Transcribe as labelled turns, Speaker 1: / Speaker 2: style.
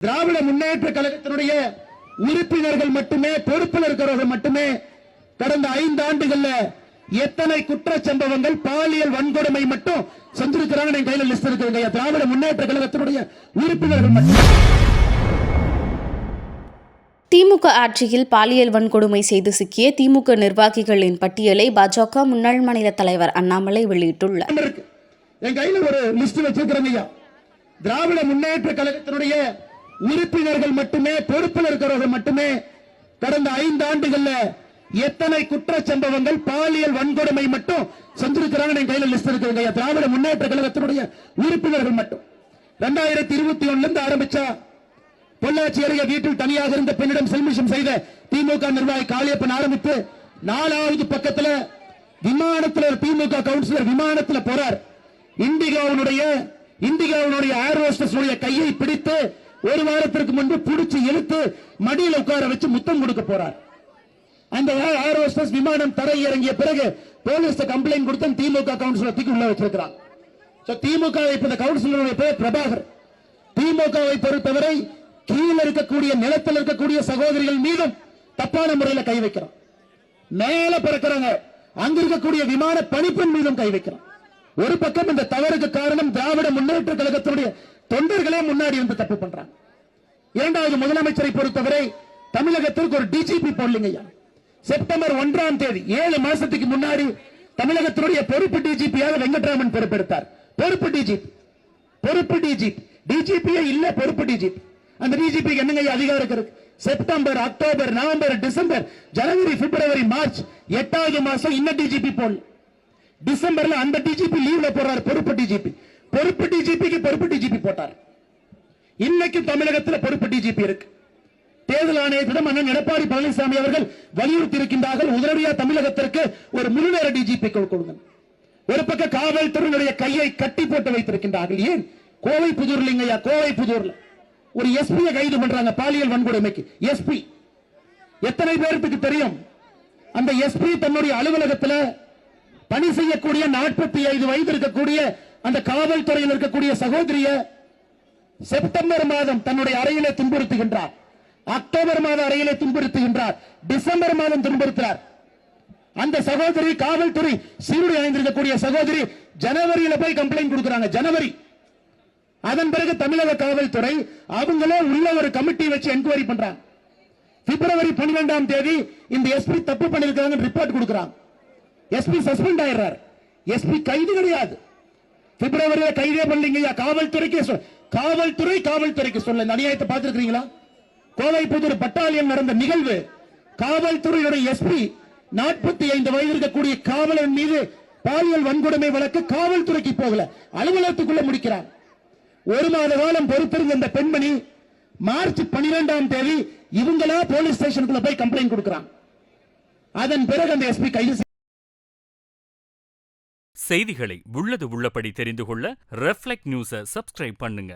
Speaker 1: திராவிட முன்னேற்ற கழகத்தினுடைய உறுப்பினர்கள் மட்டுமே, பொறுப்பில் இருக்கிறவர்கள் மட்டுமே கடந்த 5 ஆண்டுகள்ல எத்தனை குற்றச்சம்பவங்கள், பாலியல் வன்கொடுமை மட்டும் செஞ்சிருக்கிறாங்க. என் கையில லிஸ்ட் இருக்குங்க. திராவிட முன்னேற்ற கழகத்தினுடைய உறுப்பினர்கள் மட்டும்.
Speaker 2: திமுக ஆட்சியில் பாலியல் வன்கொடுமை செய்து சிக்கிய திமுக நிர்வாகிகளின் பட்டியலை பாஜக முன்னாள் மாநில தலைவர் அண்ணாமலை வெளியிட்டுள்ளார்.
Speaker 1: என் கையில ஒரு லிஸ்ட் வச்சிருக்கிறேங்க. திராவிட முன்னேற்ற கழகத்தினுடைய உறுப்பினர்கள் மட்டுமே, பொறுப்பில் இருக்கிறவர்கள் மட்டுமே கடந்த 5 ஆண்டுகள்ல எத்தனை குற்றச்சம்பவங்கள், பாலியல் வன்கொடுமை மட்டும் செஞ்சிருக்கிறாங்க. என் கையில லிஸ்ட் இருக்குங்க. திராவிட முன்னேற்ற கழகத்தினுடைய உறுப்பினர்கள் மட்டும் 2021 இருந்து ஆரம்பிச்சா பொள்ளாச்சி அருகே வீட்டில் தனியாக இருந்த பெண்ணிடம் செல்மிஷம் செய்த திமுக நிர்வாகி காளியப்பன் ஆரம்பித்து 4வது பக்கத்துல விமானத்தில் திமுக கவுன்சிலர் விமானத்தில் போறார். இண்டிகோவுடைய ஏர் ஹோஸ்டஸ் கையை பிடித்து 1 வாரத்திற்கு முன்பு பிடிச்சு இழுத்து மடியில் உட்கார வச்சு முத்தம் கொடுக்க போறார். அந்த ஏர் ஹோஸ்டஸ் விமானம் தரை இறங்கிய பிறகு போலீஸ் கம்ப்ளைண்ட் கொடுத்து திமுக கவுன்சிலர் தூக்கி உள்ள வச்சிருக்கிறார். திமுக கவுன்சிலருடைய பேர் பிரபாகர். திமுகவை பொறுத்தவரை கீழே இருக்கக்கூடிய நிலத்தில் இருக்கக்கூடிய சகோதரிகள் மீதும் தப்பான முறையில் கை வைக்கிறான். மேல பறக்கிறாங்க, அங்க இருக்கக்கூடிய விமான பணிப்பெண் மீதும் கை வைக்கிறான். ஒரு பக்கம் இந்த தவறுக்கு காரணம் திராவிட முன்னேற்ற கழகத்தினுடைய தொண்டர்களே முன்னாடி வந்து தப்பு பண்றாங்க. 2வது முதலமைச்சரை பொறுத்தவரை தமிழகத்திற்கு ஒரு டிஜிபி போடலிங்க. செப்டம்பர் 1ஆம் தேதி 7 மாசத்துக்கு முன்னாடி தமிழகத்தினுடைய பொறுப்பு டிஜிபியாக வெங்கட்ராமன் பொறுப்பெடுத்தார். பொறுப்பு டிஜிபி இல்ல, பொறுப்பு டிஜிபி. அந்த டிஜிபி என்னங்க அதிகாரம் இருக்கு? செப்டம்பர், அக்டோபர், நவம்பர், டிசம்பர், ஜனவரி, பிப்ரவரி, மார்ச் 8வது மாசம் இன்ன டிஜிபி போடல. டிசம்பர்ல அந்த டிஜிபி லீவ்ல போறார். பொறுப்பு டிஜிபிக்கு பொறுப்பு டிஜிபி போட்டார். இன்னைக்கு தமிழகத்தில் பொறுப்பு டிஜிபி இருக்கு. தேர்தல் ஆணையத்திடம் அண்ணன் எடப்பாடி பழனிசாமி அவர்கள் வலியுறுத்தி இருக்கின்றார்கள், உடனடியாக தமிழகத்திற்கு ஒரு முழுநேர டிஜிபி கொடுங்க. ஒரு பக்கம் காவல்துறையினுடைய கையை கட்டி போட்டு வைத்திருக்கின்றார்கள். ஏன்? கோவை புதூர்ல ஒரு எஸ்பி கைது பண்றாங்க பாலியல் வன்கொடுமைக்கு. எஸ்பி எத்தனை பேருக்கு தெரியும்? அந்த எஸ்பி தன்னுடைய அலுவலகத்தில் பணி செய்யக்கூடிய 45 வயது இருக்கக்கூடிய அந்த காவல்துறையில் இருக்கக்கூடிய சகோதரிய செப்டம்பர் மாதம் தன்னுடைய அறையிலே துன்புறுத்துகின்றார், அக்டோபர் மாதம் அறையிலே துன்புறுத்துகின்றார், டிசம்பர் மாதம் துன்புறுத்துகிறார். அந்த சகோதரி காவல்துறை சீருடை அணிந்திருக்கக்கூடிய சகோதரி ஜனவரியில போய் கம்ப்ளைண்ட் கொடுக்கிறாங்க. ஜனவரி. அதன் பிறகு தமிழக காவல்துறை அவங்களே உள்ள ஒரு கமிட்டி வச்சு என்கொயரி பண்றாங்க. பிப்ரவரி 12ஆம் தேதி இந்த எஸ்பி தப்பு பண்ணிருக்காங்க ரிப்போர்ட் கொடுக்கிறாங்க. SP suspend ஆயிடுறார். எஸ்பி கைது கிடையாது. பிப்ரவரியில கைதே பண்ணீங்க. காவல்துறைக்கு சொல்ல அநியாயத்தை பார்த்திருக்கீங்களா? கோவை புதூர் பட்டாலியன் நடந்த நிகழ்வு. காவல்துறையுடைய எஸ்பி 45 வயது இருக்கக்கூடிய காவலன் மீது பாலியல் வன்கொடுமை வழக்கு காவல்துறைக்கு போகல, அலுவலகத்துக்குள்ள முடிக்கிறார். 1 மாத காலம் பொறுத்திருந்த இந்த பெண்மணி மார்ச் 12ஆம் தேதி இவங்களா போலீஸ் ஸ்டேஷனுக்குள்ள போய் கம்ப்ளைண்ட் கொடுக்கிறாங்க. அதன் பிறகு அந்த எஸ்பி கைது.
Speaker 3: செய்திகளை உள்ளது உள்ளபடி தெரிந்து கொள்ள ரெஃப்ளெக்ட் நியூஸை சப்ஸ்கிரைப் பண்ணுங்க.